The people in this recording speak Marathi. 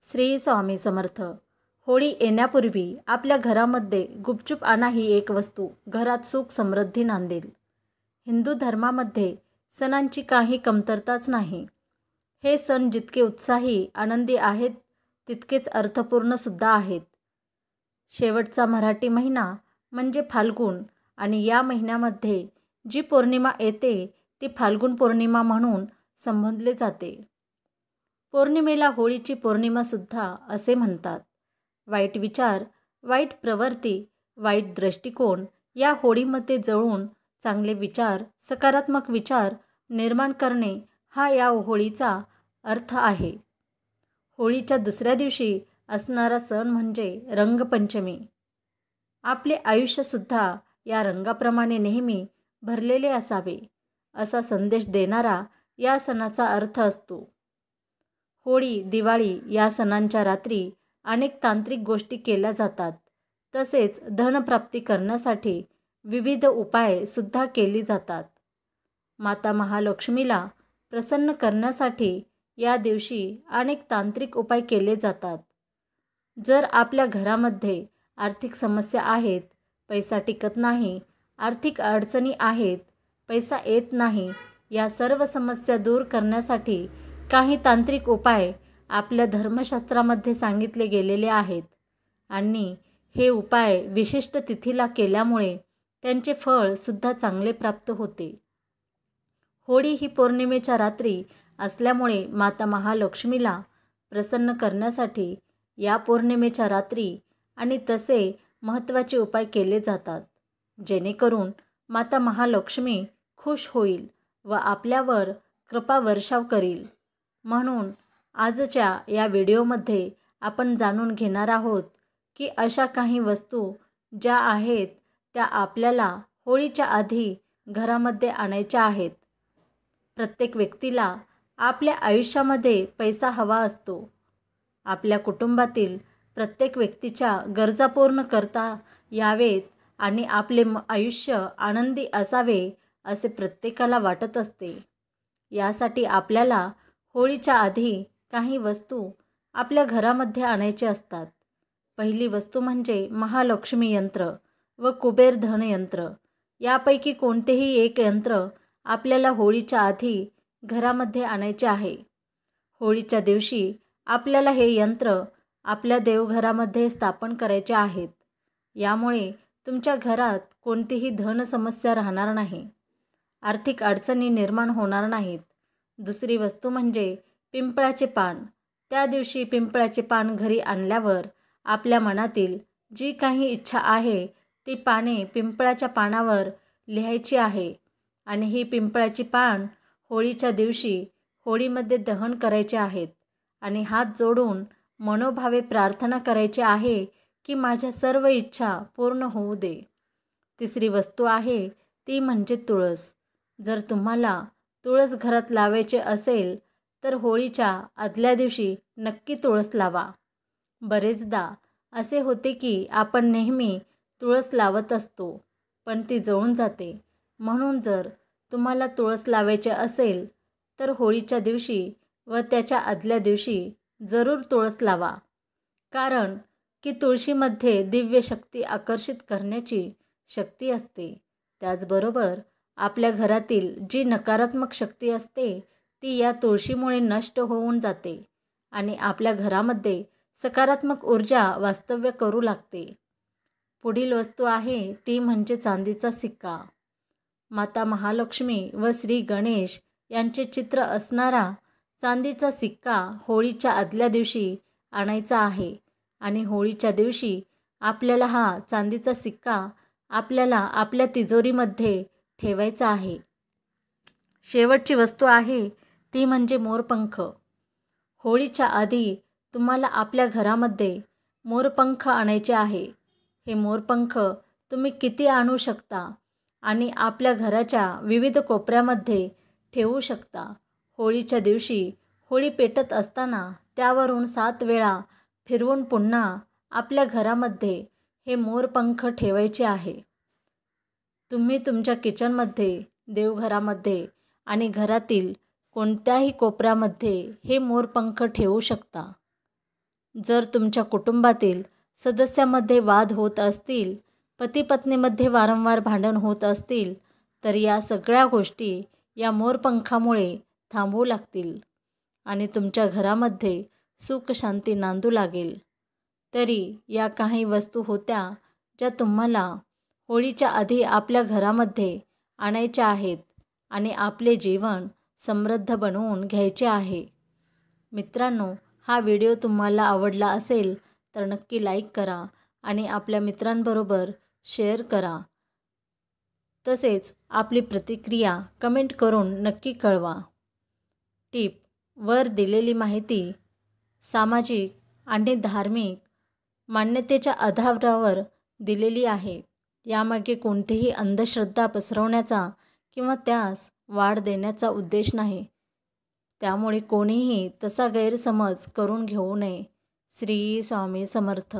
श्री स्वामी समर्थ. होळी येण्यापूर्वी आपल्या घरामध्ये गुपचूप आणा ही एक वस्तू घरात सुख समृद्धी नांदेल. हिंदू धर्मामध्ये सणांची काही कमतरताच नाही. हे सण जितके उत्साही आनंदी आहेत तितकेच अर्थपूर्ण सुद्धा आहेत. शेवटचा मराठी महिना म्हणजे फाल्गुन आणि या महिन्यामध्ये जी पौर्णिमा येते ती फाल्गुन पौर्णिमा म्हणून संबोधले जाते. पौर्णिमेला होळीची पौर्णिमासुद्धा असे म्हणतात. वाईट विचार, वाईट प्रवृत्ती, वाईट दृष्टिकोन या होळीमध्ये जळून चांगले विचार, सकारात्मक विचार निर्माण करणे हा या होळीचा अर्थ आहे. होळीच्या दुसऱ्या दिवशी असणारा सण म्हणजे रंगपंचमी. आपले आयुष्यसुद्धा या रंगाप्रमाणे नेहमी भरलेले असावे असा संदेश देणारा या सणाचा अर्थ असतो. होळी, दिवाळी या सणांच्या रात्री अनेक तांत्रिक गोष्टी केल्या जातात. तसेच धनप्राप्ती करण्यासाठी विविध उपाय सुद्धा केली जातात. माता महालक्ष्मीला प्रसन्न करण्यासाठी या दिवशी अनेक तांत्रिक उपाय केले जातात. जर आपल्या घरामध्ये आर्थिक समस्या आहेत, पैसा टिकत नाही, आर्थिक अडचणी आहेत, पैसा येत नाही, या सर्व समस्या दूर करण्यासाठी काही तांत्रिक उपाय आपल्या धर्मशास्त्रामध्ये सांगितले गेलेले आहेत आणि हे उपाय विशिष्ट तिथीला केल्यामुळे त्यांचे फळ सुद्धा चांगले प्राप्त होते. होळी ही पौर्णिमेच्या रात्री असल्यामुळे माता महालक्ष्मीला प्रसन्न करण्यासाठी या पौर्णिमेच्या रात्री आणि तसे महत्त्वाचे उपाय केले जातात, जेणेकरून माता महालक्ष्मी खुश होईल व आपल्यावर कृपा वर्षाव करील. म्हणून आजच्या या व्हिडिओमध्ये आपण जाणून घेणार आहोत की अशा काही वस्तू ज्या आहेत त्या आपल्याला होळीच्या आधी घरामध्ये आणायच्या आहेत. प्रत्येक व्यक्तीला आपल्या आयुष्यामध्ये पैसा हवा असतो. आपल्या कुटुंबातील प्रत्येक व्यक्तीच्या गरजा पूर्ण करता यावेत आणि आपले आयुष्य आनंदी असावे असे प्रत्येकाला वाटत असते. यासाठी आपल्याला होळीच्या आधी काही वस्तू आपल्या घरामध्ये आणायचे असतात. पहिली वस्तू म्हणजे महालक्ष्मी यंत्र व कुबेर धन यंत्र. यापैकी कोणतेही एक यंत्र आपल्याला होळीच्या आधी घरामध्ये आणायचे आहे. होळीच्या दिवशी आपल्याला हे यंत्र आपल्या देवघरामध्ये स्थापन करायचे आहेत. यामुळे तुमच्या घरात कोणतीही धन समस्या राहणार नाही, आर्थिक अडचणी निर्माण होणार नाहीत. दुसरी वस्तू म्हणजे पिंपळाचे पान. त्या दिवशी पिंपळाचे पान घरी आणल्यावर आपल्या मनातील जी काही इच्छा आहे ती पाने पिंपळाच्या पानावर लिहायची आहे आणि ही पिंपळाची पान होळीच्या दिवशी होळीमध्ये दहन करायचे आहेत आणि हात जोडून मनोभावे प्रार्थना करायची आहे की माझ्या सर्व इच्छा पूर्ण होऊ दे. तिसरी वस्तू आहे ती म्हणजे तुळस. जर तुम्हाला तुळस घरात लावायचे असेल तर होळीच्या आदल्या दिवशी नक्की तुळस लावा. बरेचदा असे होते की आपण नेहमी तुळस लावत असतो पण ती जळून जाते. म्हणून जर तुम्हाला तुळस लावायचे असेल तर होळीच्या दिवशी व त्याच्या आदल्या दिवशी जरूर तुळस लावा. कारण की तुळशीमध्ये दिव्य शक्ती आकर्षित करण्याची शक्ती असते. त्याचबरोबर आपल्या घरातील जी नकारात्मक शक्ती असते ती या तुळशीमुळे नष्ट होऊन जाते आणि आपल्या घरामध्ये सकारात्मक ऊर्जा वास्तव्य करू लागते. पुढील वस्तू आहे ती म्हणजे चांदीचा सिक्का. माता महालक्ष्मी व श्री गणेश यांचे चित्र असणारा चांदीचा सिक्का होळीच्या आदल्या दिवशी आणायचा आहे आणि होळीच्या दिवशी आपल्याला हा चांदीचा सिक्का आपल्याला आपल्या तिजोरीमध्ये ठेवायचा आहे. शेवटची वस्तू आहे ती म्हणजे मोरपंख. होळीच्या आधी तुम्हाला आपल्या घरामध्ये मोरपंख आणायचे आहे. हे मोरपंख तुम्ही किती आणू शकता आणि आपल्या घराच्या विविध कोपऱ्यामध्ये ठेवू शकता. होळीच्या दिवशी होळी पेटत असताना त्यावरून 7 वेळा फिरवून पुन्हा आपल्या घरामध्ये हे मोरपंख ठेवायचे आहे. तुम्ही तुमच्या किचनमध्ये, देवघरामध्ये आणि घरातील कोणत्याही कोपऱ्यामध्ये हे मोरपंख ठेवू शकता. जर तुमच्या कुटुंबातील सदस्यामध्ये वाद होत असतील, पती पत्नीमध्ये वारंवार भांडण होत असतील, तर या सगळ्या गोष्टी या मोरपंखामुळे थांबवू लागतील आणि तुमच्या घरामध्ये सुख शांती नांदू लागेल. तरी या काही वस्तू होत्या ज्या तुम्हाला होळीच्या आधी आपल्या घरामध्ये आणायच्या आहेत आणि आपले जीवन समृद्ध बनवून घ्यायचे आहे. मित्रांनो, हा व्हिडिओ तुम्हाला आवडला असेल तर नक्की लाईक करा आणि आपल्या मित्रांबरोबर शेअर करा. तसेच आपली प्रतिक्रिया कमेंट करून नक्की कळवा. टिप: वर दिलेली माहिती सामाजिक आणि धार्मिक मान्यतेच्या आधारावर दिलेली आहे. यामागे कोणतीही अंधश्रद्धा पसरवण्याचा किंवा त्यास वाढ देण्याचा उद्देश नाही. त्यामुळे कोणीही तसा गैरसमज करून घेऊ नये. श्री स्वामी समर्थ.